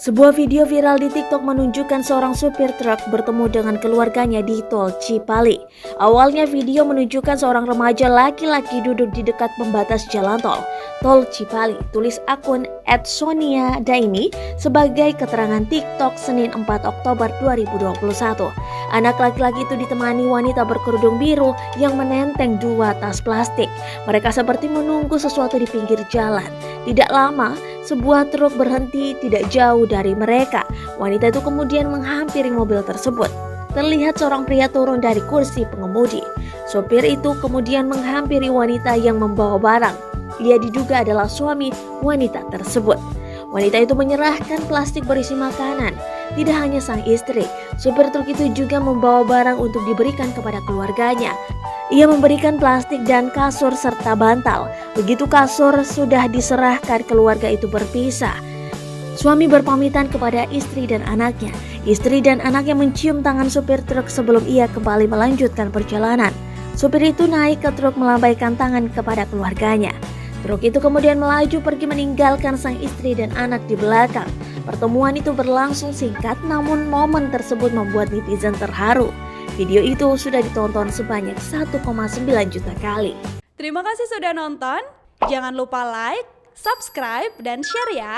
Sebuah video viral di TikTok menunjukkan seorang supir truk bertemu dengan keluarganya di Tol Cipali. Awalnya video menunjukkan seorang remaja laki-laki duduk di dekat pembatas jalan Tol Cipali, tulis akun @sonia_daini sebagai keterangan TikTok Senin 4 Oktober 2021. Anak laki-laki itu ditemani wanita berkerudung biru yang menenteng dua tas plastik. Mereka seperti menunggu sesuatu di pinggir jalan. Tidak lama, sebuah truk berhenti tidak jauh dari mereka. Wanita itu kemudian menghampiri mobil tersebut. Terlihat seorang pria turun dari kursi pengemudi. Sopir itu kemudian menghampiri wanita yang membawa barang. Ia diduga adalah suami wanita tersebut. Wanita itu menyerahkan plastik berisi makanan. Tidak hanya sang istri, supir truk itu juga membawa barang untuk diberikan kepada keluarganya. Ia memberikan plastik dan kasur serta bantal. Begitu kasur sudah diserahkan, keluarga itu berpisah. Suami berpamitan kepada istri dan anaknya. Istri dan anaknya mencium tangan supir truk sebelum ia kembali melanjutkan perjalanan. Supir itu naik ke truk melambaikan tangan kepada keluarganya. Truk itu kemudian melaju pergi meninggalkan sang istri dan anak di belakang. Pertemuan itu berlangsung singkat, namun momen tersebut membuat netizen terharu. Video itu sudah ditonton sebanyak 1,9 juta kali. Terima kasih sudah nonton. Jangan lupa like, subscribe, dan share ya.